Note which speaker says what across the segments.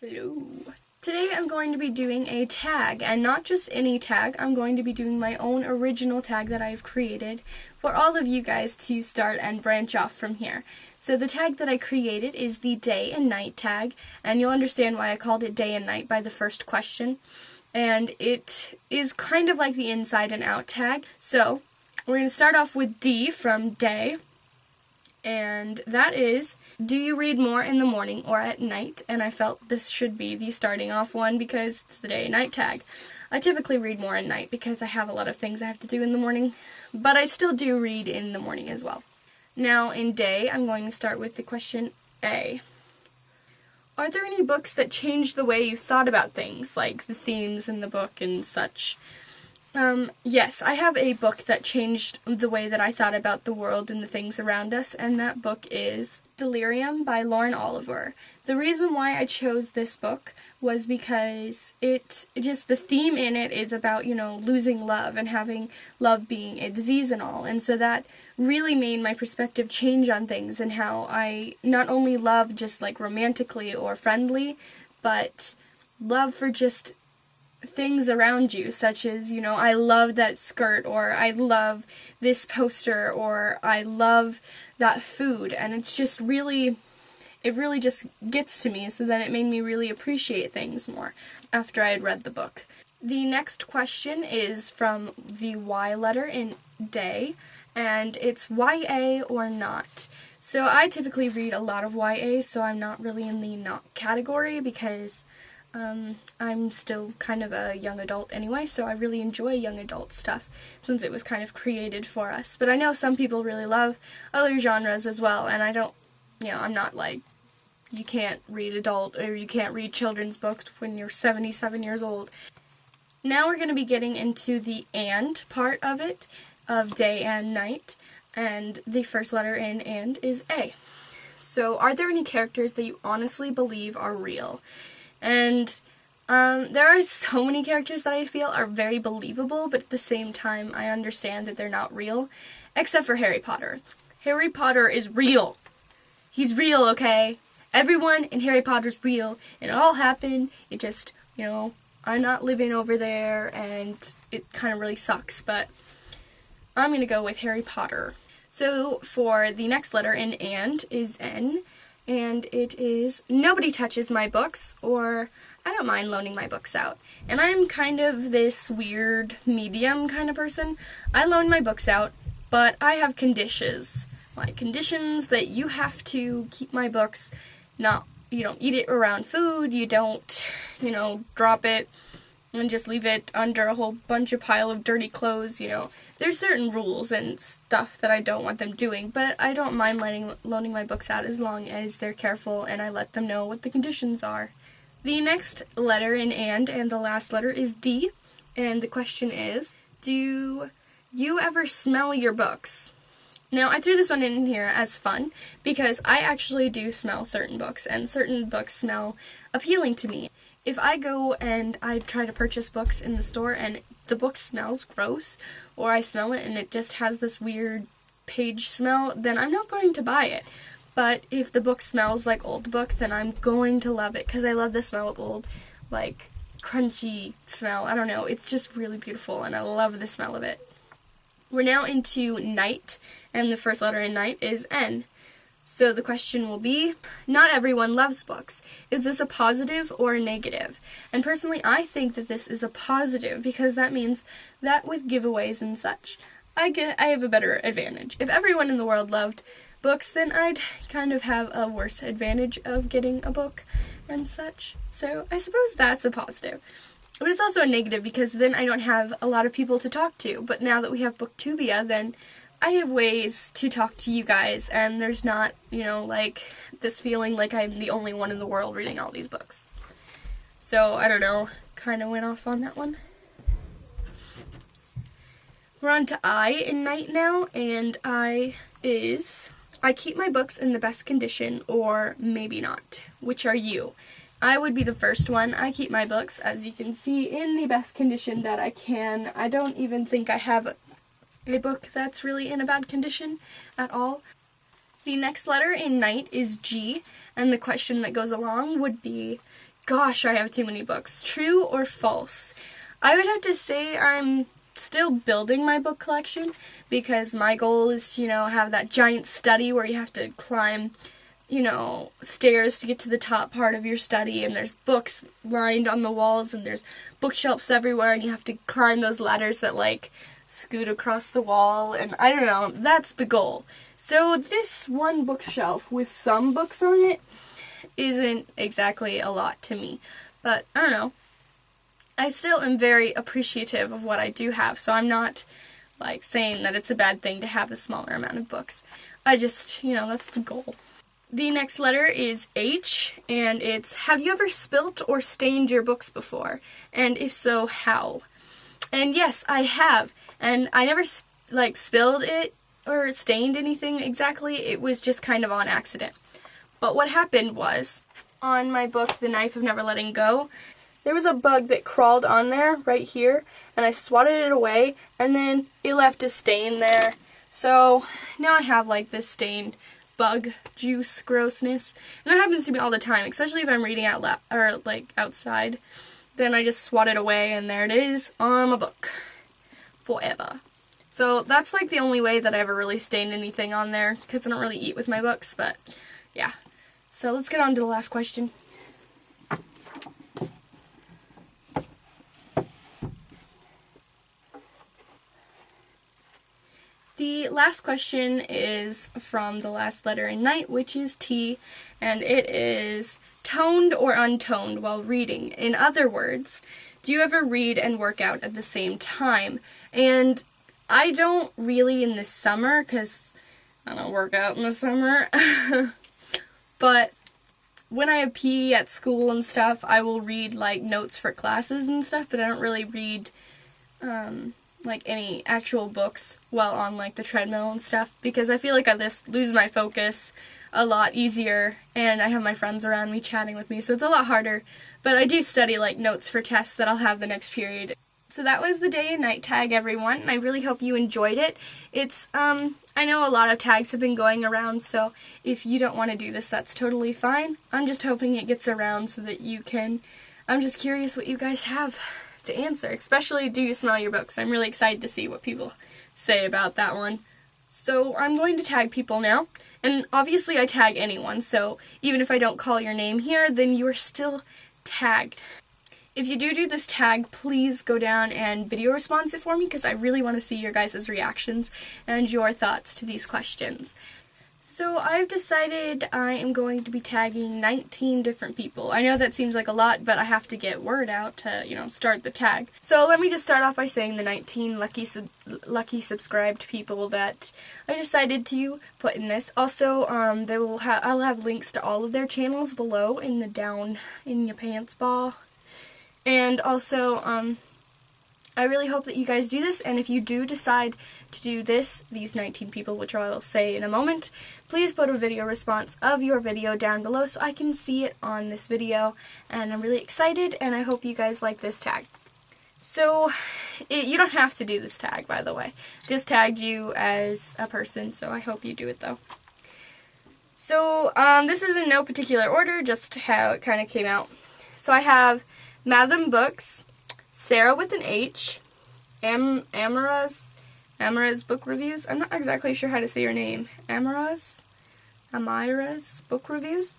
Speaker 1: Hello. Today I'm going to be doing a tag, and not just any tag. I'm going to be doing my own original tag that I've created for all of you guys to start and branch off from here. So the tag that I created is the day and night tag, and you'll understand why I called it day and night by the first question. And it is kind of like the inside and out tag. So we're going to start off with D from day. And that is, do you read more in the morning or at night? And I felt this should be the starting off one because it's the day and night tag. I typically read more at night because I have a lot of things I have to do in the morning, but I still do read in the morning as well. Now in day, I'm going to start with the question A. Are there any books that changed the way you thought about things, like the themes in the book and such? Yes, I have a book that changed the way that I thought about the world and the things around us, and that book is Delirium by Lauren Oliver. The reason why I chose this book was because the theme in it is about, losing love and having love being a disease and all, and so that really made my perspective change on things and how I not only love just like romantically or friendly, but love for just things around you, such as, I love that skirt, or I love this poster, or I love that food, and it's just really, it really just gets to me, so then it made me really appreciate things more after I had read the book. The next question is from the Y letter in day, and it's YA or not. So I typically read a lot of YA, so I'm not really in the not category because I'm still kind of a young adult anyway, so I really enjoy young adult stuff since it was kind of created for us. But I know some people really love other genres as well, and I don't, I'm not like, you can't read adult or you can't read children's books when you're 77 years old. Now we're going to be getting into the and part of it, of day and night, and the first letter in and is A. So, are there any characters that you honestly believe are real? And there are so many characters that I feel are very believable, but at the same time I understand that they're not real, except for Harry Potter. Harry Potter is real. He's real, okay? Everyone in Harry Potter's real, and it all happened. It just, I'm not living over there, and it kind of really sucks, but I'm going to go with Harry Potter. So for the next letter in and is N. And it is, nobody touches my books, or I don't mind loaning my books out. And I'm kind of this weird medium kind of person. I loan my books out, but I have conditions. Like conditions that you have to keep my books, you don't eat it around food, you don't, drop it and just leave it under a whole bunch of pile of dirty clothes, There's certain rules and stuff that I don't want them doing, but I don't mind loaning my books out as long as they're careful and I let them know what the conditions are. The next letter in and the last letter is D, and the question is, do you ever smell your books? Now, I threw this one in here as fun because I actually do smell certain books, and certain books smell appealing to me. If I go and I try to purchase books in the store and the book smells gross, or I smell it and it just has this weird page smell, then I'm not going to buy it. But if the book smells like old book, then I'm going to love it because I love the smell of old, like, crunchy smell. I don't know, it's just really beautiful and I love the smell of it. We're now into night, and the first letter in night is N. So the question will be, not everyone loves books. Is this a positive or a negative? And personally, I think that this is a positive because that means that with giveaways and such, I have a better advantage. If everyone in the world loved books, then I'd kind of have a worse advantage of getting a book and such. So I suppose that's a positive. But it's also a negative because then I don't have a lot of people to talk to. But now that we have Booktubia, then I have ways to talk to you guys, and there's not, like, this feeling like I'm the only one in the world reading all these books. So, I don't know, kind of went off on that one. We're on to I in night now, and I keep my books in the best condition, or maybe not. Which are you? I would be the first one. I keep my books, as you can see, in the best condition that I can. I don't even think I have a book that's really in a bad condition at all. The next letter in night is G, and the question that goes along would be, Gosh, I have too many books. True or false? I would have to say I'm still building my book collection because my goal is to, have that giant study where you have to climb, stairs to get to the top part of your study, and there's books lined on the walls, and there's bookshelves everywhere, and you have to climb those ladders that, scoot across the wall, and I don't know, that's the goal. So this one bookshelf with some books on it isn't exactly a lot to me, but I don't know. I still am very appreciative of what I do have, so I'm not, saying that it's a bad thing to have a smaller amount of books. I just, that's the goal. The next letter is H, and it's, have you ever spilt or stained your books before? And if so, how? And yes, I have, and I never, spilled it or stained anything exactly. It was just kind of on accident. But what happened was, on my book, The Knife of Never Letting Go, there was a bug that crawled on there, right here, and I swatted it away, and then it left a stain there. So now I have, this stained bug juice grossness. And that happens to me all the time, especially if I'm reading out loud, or, outside. Then I just swat it away, and there it is on my book. Forever. So that's, the only way that I ever really stained anything on there, because I don't really eat with my books, but, yeah. So let's get on to the last question. The last question is from the last letter in night, which is T, and it is toned or untoned while reading. In other words, do you ever read and work out at the same time? And I don't really in the summer, because I don't work out in the summer, but when I have PE at school and stuff, I will read, notes for classes and stuff, but I don't really read, any actual books while on, the treadmill and stuff, because I feel like I just lose my focus a lot easier, and I have my friends around me chatting with me, so it's a lot harder, but I do study, notes for tests that I'll have the next period. So that was the day and night tag, everyone, and I really hope you enjoyed it. It's, I know a lot of tags have been going around, so if you don't want to do this, that's totally fine. I'm just hoping it gets around so that you can, I'm just curious what you guys have to answer, especially do you smell your books? I'm really excited to see what people say about that one. So I'm going to tag people now, and obviously I tag anyone, so even if I don't call your name here, then you are still tagged. If you do this tag, please go down and video response it for me, because I really want to see your guys' reactions and your thoughts to these questions. So I've decided I am going to be tagging 19 different people. I know that seems like a lot, but I have to get word out to, start the tag. So let me just start off by saying the 19 lucky subscribed people that I decided to put in this. Also, I'll have links to all of their channels below in the down in your pants ball. And also, I really hope that you guys do this, and if you do decide to do these 19 people, which I'll say in a moment, please put a video response of your video down below so I can see it on this video, and I'm really excited, and I hope you guys like this tag. So, you don't have to do this tag, by the way. Just tagged you as a person, so I hope you do it, though. So, this is in no particular order, just how it kind of came out. So I have Matham Books, Sarah with an H, Amara's Book Reviews. I'm not exactly sure how to say your name. Amira's Book Reviews.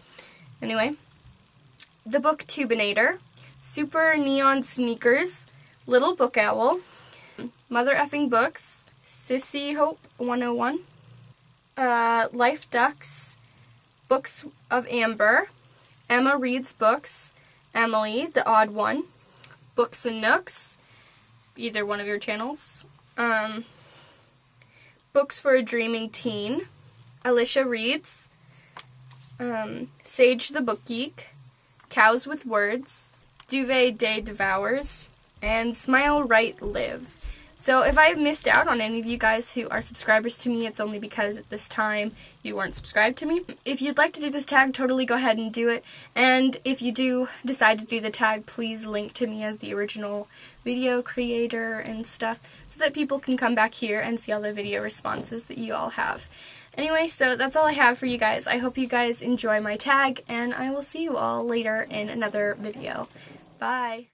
Speaker 1: Anyway, The Booktubinator, Super Neon Sneakers, Little Book Owl, Mother Effing Books, Sissy Hope 101, Life Ducks, Books of Amber, Emma Reads Books, Emily, the Odd One, Books and Nooks, either one of your channels, Books for a Dreaming Teen, Alicia Reads, Sage the Book Geek, Cows with Words, Duvet Day Devours, and Smile Right Live. So if I've missed out on any of you guys who are subscribers to me, it's only because at this time you weren't subscribed to me. If you'd like to do this tag, totally go ahead and do it. And if you do decide to do the tag, please link to me as the original video creator and stuff so that people can come back here and see all the video responses that you all have. Anyway, so that's all I have for you guys. I hope you guys enjoy my tag, and I will see you all later in another video. Bye!